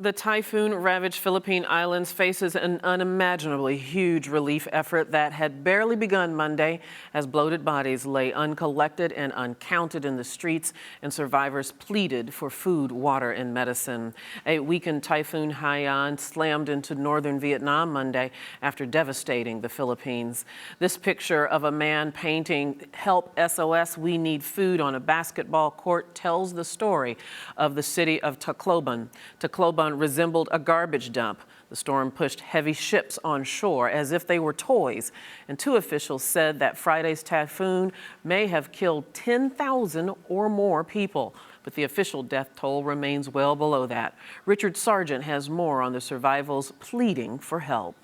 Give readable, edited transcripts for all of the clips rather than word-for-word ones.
The typhoon-ravaged Philippine Islands faces an unimaginably huge relief effort that had barely begun Monday as bloated bodies lay uncollected and uncounted in the streets and survivors pleaded for food, water, and medicine. A weakened Typhoon Haiyan slammed into northern Vietnam Monday after devastating the Philippines. This picture of a man painting "Help SOS, we need food" on a basketball court tells the story of the city of Tacloban. Tacloban resembled a garbage dump. The storm pushed heavy ships on shore as if they were toys, and two officials said that Friday's typhoon may have killed 10,000 or more people, but the official death toll remains well below that. Richard Sargent has more on the survivors pleading for help.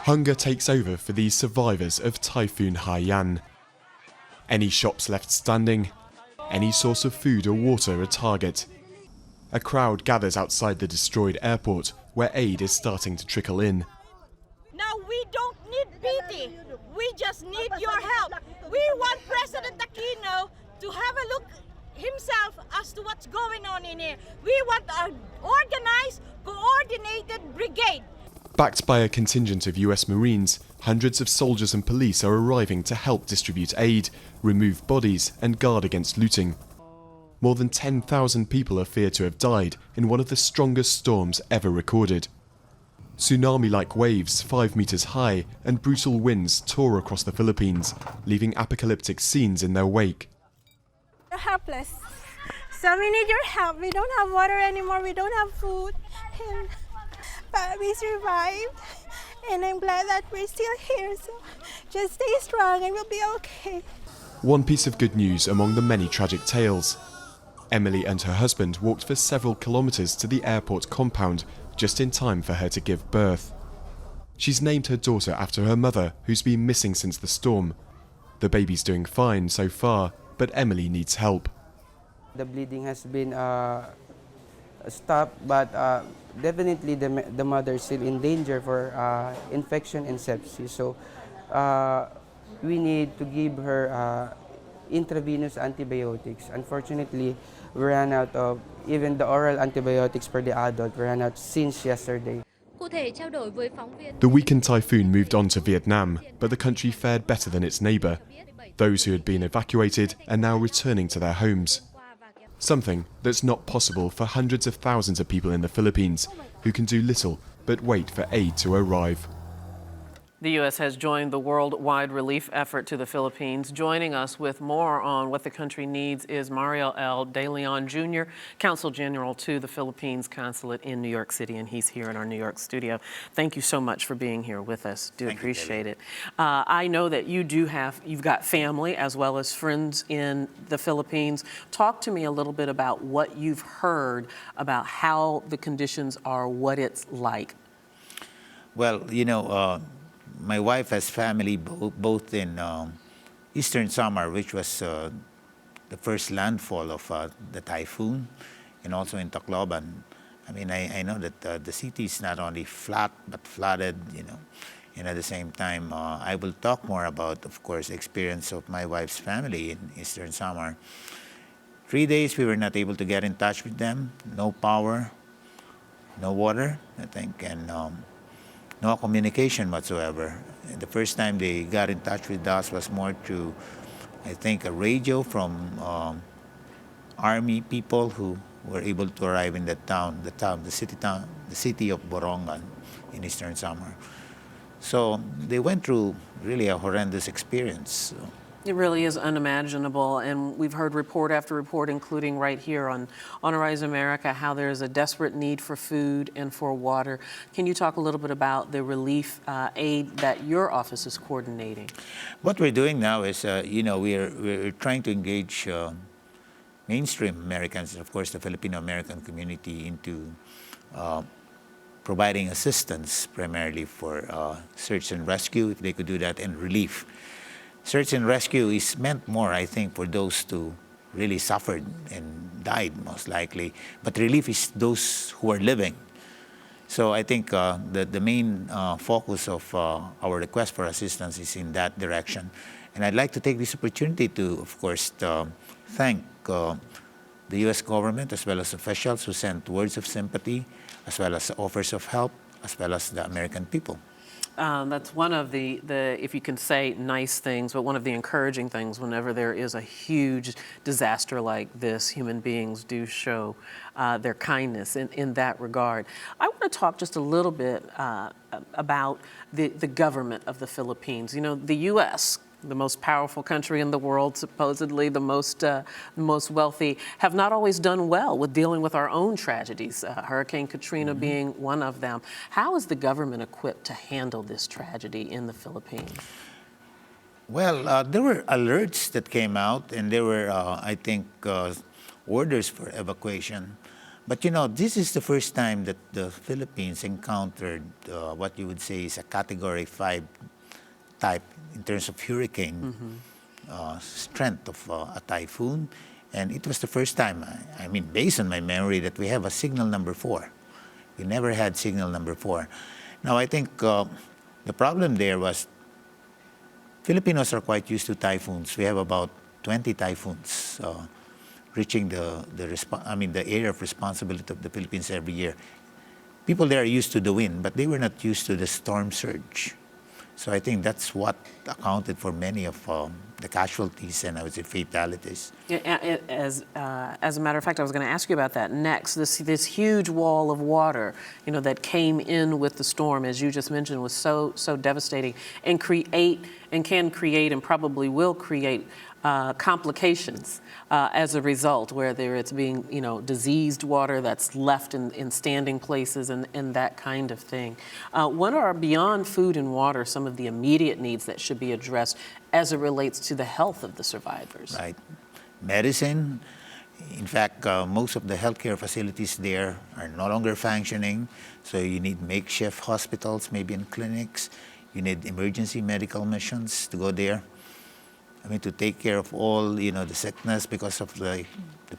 Hunger takes over for these survivors of Typhoon Haiyan. Any shops left standing, any source of food or water a target. A crowd gathers outside the destroyed airport, where aid is starting to trickle in. Now we don't need pity, we just need your help. We want President Aquino to have a look himself as to what's going on in here. We want an organized, coordinated brigade. Backed by a contingent of US Marines, hundreds of soldiers and police are arriving to help distribute aid, remove bodies and guard against looting. More than 10,000 people are feared to have died in one of the strongest storms ever recorded. Tsunami-like waves 5 meters high and brutal winds tore across the Philippines, leaving apocalyptic scenes in their wake. We're helpless. So we need your help. We don't have water anymore. We don't have food. But we survived. And I'm glad that we're still here. So just stay strong and we'll be okay. One piece of good news among the many tragic tales. Emily and her husband walked for several kilometers to the airport compound just in time for her to give birth. She's named her daughter after her mother, who's been missing since the storm. The baby's doing fine so far, but Emily needs help. The bleeding has been stopped, but definitely the mother is still in danger for infection and sepsis. So we need to give her intravenous antibiotics. Unfortunately, we ran out of even the oral antibiotics for the adult. We ran out since yesterday. The weakened typhoon moved on to Vietnam, but the country fared better than its neighbour. Those who had been evacuated are now returning to their homes. Something that's not possible for hundreds of thousands of people in the Philippines who can do little but wait for aid to arrive. The U.S. has joined the worldwide relief effort to the Philippines. Joining us with more on what the country needs is Mario L. De Leon, Jr., Consul General to the Philippines Consulate in New York City, and he's here in our New York studio. Thank you so much for being here with us. Do appreciate it. I know that you've got family as well as friends in the Philippines. Talk to me a little bit about what you've heard about how the conditions are, what it's like. Well, you know, my wife has family both in Eastern Samar, which was the first landfall of the typhoon, and also in Tacloban. I mean, I know that the city is not only flat, but flooded, you know. And at the same time, I will talk more about, of course, the experience of my wife's family in Eastern Samar. 3 days we were not able to get in touch with them. No power, no water, I think, and no communication whatsoever. And the first time they got in touch with us was more through, I think, a radio from army people who were able to arrive in the city of Borongan in Eastern Samar. So they went through really a horrendous experience. So. It really is unimaginable, and we've heard report after report, including right here on Arise America, how there's a desperate need for food and for water. Can you talk a little bit about the relief aid that your office is coordinating? What we're doing now is, you know, we're trying to engage mainstream Americans, of course, the Filipino-American community into providing assistance primarily for search and rescue, if they could do that, and relief. Search and rescue is meant more, I think, for those who really suffered and died, most likely. But relief is those who are living. So I think the main focus of our request for assistance is in that direction. And I'd like to take this opportunity to, of course, thank the U.S. government as well as officials who sent words of sympathy, as well as offers of help, as well as the American people. That's one of the, if you can say nice things, but one of the encouraging things whenever there is a huge disaster like this, human beings do show their kindness in that regard. I want to talk just a little bit about the government of the Philippines. You know, the U.S., the most powerful country in the world, supposedly the most wealthy, have not always done well with dealing with our own tragedies, Hurricane Katrina being one of them. How is the government equipped to handle this tragedy in the Philippines? Well, there were alerts that came out, and there were, I think, orders for evacuation. But you know, this is the first time that the Philippines encountered what you would say is a Category 5 type in terms of hurricane strength of a typhoon. And it was the first time, I mean, based on my memory, that we have a signal number 4. We never had signal number 4. Now, I think the problem there was Filipinos are quite used to typhoons. We have about 20 typhoons reaching the area of responsibility of the Philippines every year. People there are used to the wind, but they were not used to the storm surge. So I think that's what accounted for many of the casualties and I would say fatalities. Yeah, as a matter of fact, I was going to ask you about that next. This huge wall of water, you know, that came in with the storm, as you just mentioned, was so devastating and can create and probably will create complications as a result, whether it's being, you know, diseased water that's left in standing places and that kind of thing. What are, beyond food and water, some of the immediate needs that should be addressed as it relates to the health of the survivors? Right. Medicine. In fact, most of the healthcare facilities there are no longer functioning, so you need makeshift hospitals, maybe in clinics. You need emergency medical missions to go there. I mean, to take care of all, you know, the sickness because of the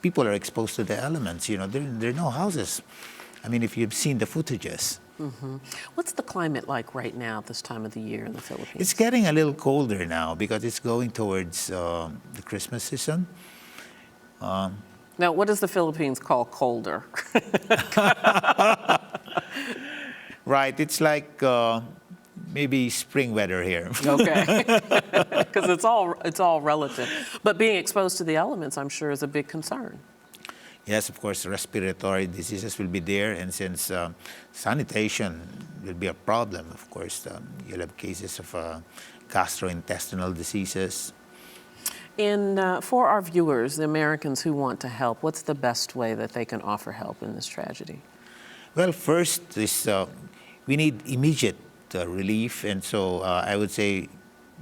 people are exposed to the elements. You know, there are no houses. I mean, if you've seen the footages. What's the climate like right now at this time of the year in the Philippines? It's getting a little colder now because it's going towards the Christmas season. Now, what does the Philippines call colder? Right, it's like maybe spring weather here. Okay, because it's all relative. But being exposed to the elements, I'm sure, is a big concern. Yes, of course, respiratory diseases will be there, and since sanitation will be a problem, of course, you'll have cases of gastrointestinal diseases. And for our viewers, the Americans who want to help, what's the best way that they can offer help in this tragedy? Well, first is we need immediate relief, and so I would say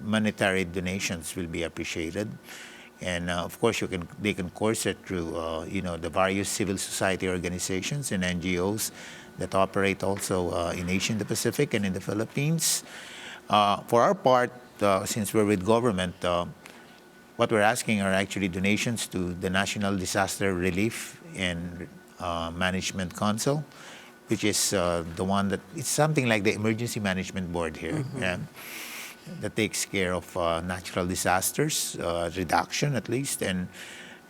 monetary donations will be appreciated. And of course, they can course it through you know, the various civil society organizations and NGOs that operate also in Asia and the Pacific and in the Philippines. For our part, since we're with government, what we're asking are actually donations to the National Disaster Relief and Management Council, which is the one that, it's something like the Emergency Management Board here, that takes care of natural disasters, reduction at least, and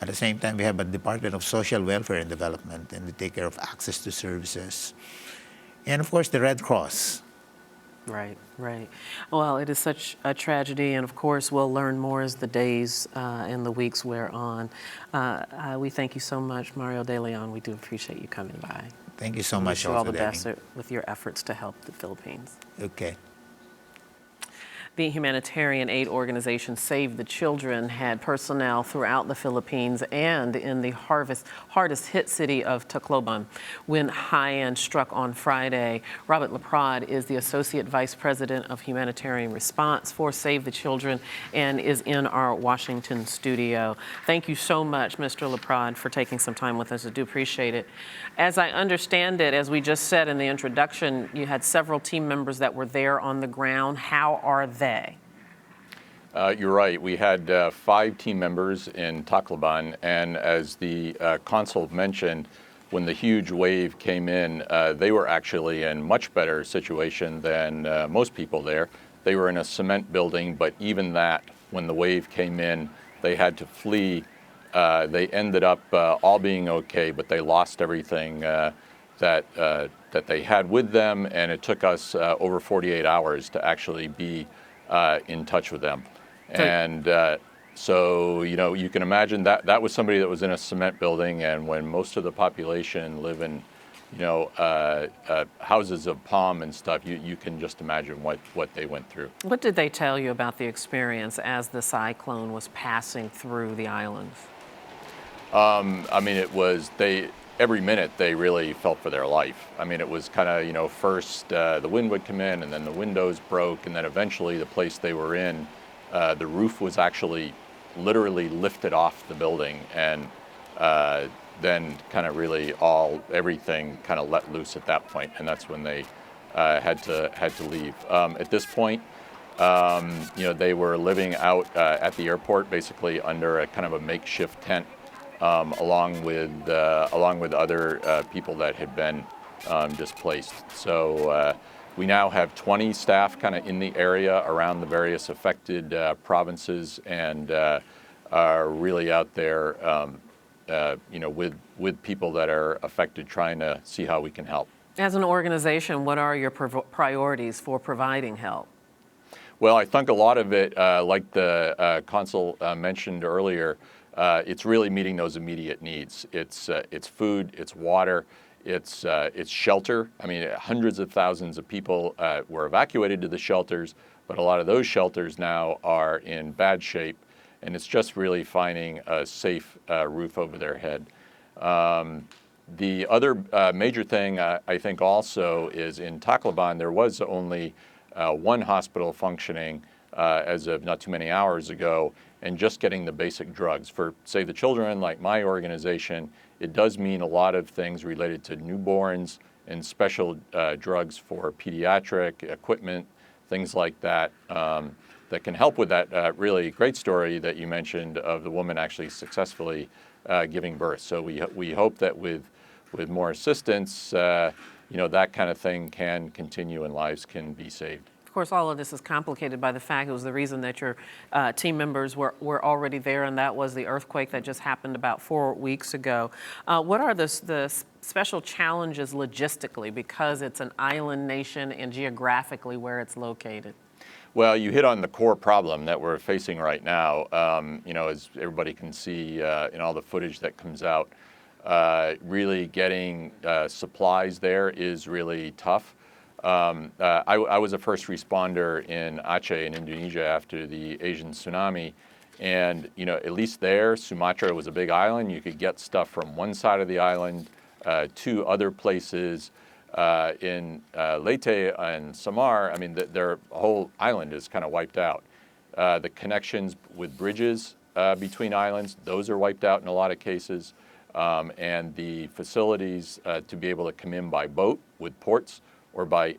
at the same time we have a Department of Social Welfare and Development, and they take care of access to services. And of course the Red Cross. Right, right. Well, it is such a tragedy, and of course we'll learn more as the days and the weeks wear on. We thank you so much, Mario De Leon. We do appreciate you coming by. Thank you so much. Wish you all the best with your efforts to help the Philippines. Okay. The humanitarian aid organization Save the Children had personnel throughout the Philippines and in the hardest hit city of Tacloban when Haiyan struck on Friday. Robert Laprade is the Associate Vice President of Humanitarian Response for Save the Children and is in our Washington studio. Thank you so much, Mr. Laprade, for taking some time with us. I do appreciate it. As I understand it, as we just said in the introduction, you had several team members that were there on the ground. How are they? You're right. We had 5 team members in Tacloban, and as the consul mentioned, when the huge wave came in, they were actually in much better situation than most people there. They were in a cement building, but even that, when the wave came in, they had to flee They ended up all being okay, but they lost everything that they had with them, and it took us over 48 hours to actually be in touch with them. And so, you know, you can imagine that was somebody that was in a cement building, and when most of the population live in, you know, houses of palm and stuff, you can just imagine what they went through. What did they tell you about the experience as the cyclone was passing through the islands? I mean, every minute they really felt for their life. I mean, it was kind of, you know, first the wind would come in and then the windows broke, and then eventually the place they were in, the roof was actually literally lifted off the building, and then kind of really everything kind of let loose at that point, and that's when they had to leave. At this point, you know, they were living out at the airport, basically under a kind of a makeshift tent, along with other people that had been displaced. So we now have 20 staff kind of in the area around the various affected provinces, and are really out there, you know, with people that are affected, trying to see how we can help. As an organization, what are your priorities for providing help? Well, I think a lot of it, like the consul mentioned earlier, it's really meeting those immediate needs. It's food, it's water, it's shelter. I mean, hundreds of thousands of people were evacuated to the shelters, but a lot of those shelters now are in bad shape, and it's just really finding a safe roof over their head. The other major thing I think also is in Tacloban, there was only one hospital functioning as of not too many hours ago, and just getting the basic drugs. For Save the Children, like my organization, it does mean a lot of things related to newborns and special drugs for pediatric equipment, things like that, that can help with that really great story that you mentioned of the woman actually successfully giving birth. So we hope that with more assistance, you know, that kind of thing can continue and lives can be saved. Of course, all of this is complicated by the fact it was the reason that your team members were already there, and that was the earthquake that just happened about 4 weeks ago. What are the special challenges logistically, because it's an island nation and geographically where it's located? Well, you hit on the core problem that we're facing right now. You know, as everybody can see in all the footage that comes out, really getting supplies there is really tough. I was a first responder in Aceh in Indonesia after the Asian tsunami, and you know, at least there, Sumatra was a big island. You could get stuff from one side of the island to other places. In Leyte and Samar, I mean, their whole island is kind of wiped out. The connections with bridges between islands, those are wiped out in a lot of cases. And the facilities to be able to come in by boat with ports or by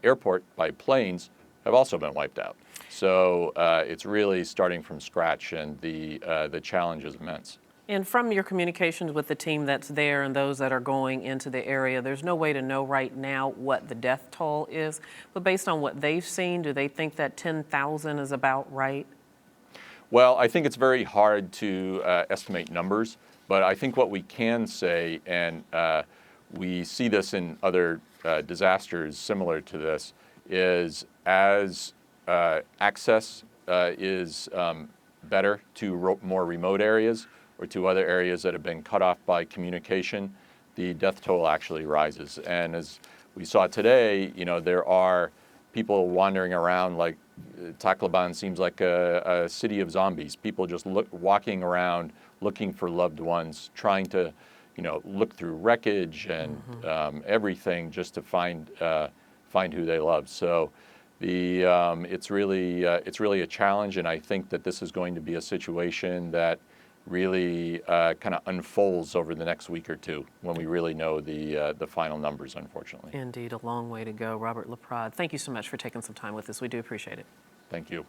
airport by planes have also been wiped out. So it's really starting from scratch, and the challenge is immense. And from your communications with the team that's there and those that are going into the area, there's no way to know right now what the death toll is. But based on what they've seen, do they think that 10,000 is about right? Well, I think it's very hard to estimate numbers, but I think what we can say, and we see this in other disasters similar to this, is as access is better to more remote areas or to other areas that have been cut off by communication, the death toll actually rises. And as we saw today, you know, there are people wandering around like Tacloban seems like a city of zombies. People just walking around looking for loved ones, trying to, you know, look through wreckage and everything just to find who they love. So it's really a challenge, and I think that this is going to be a situation that really kind of unfolds over the next week or two when we really know the final numbers, unfortunately. Indeed, a long way to go. Robert Laprade, thank you so much for taking some time with us. We do appreciate it. Thank you.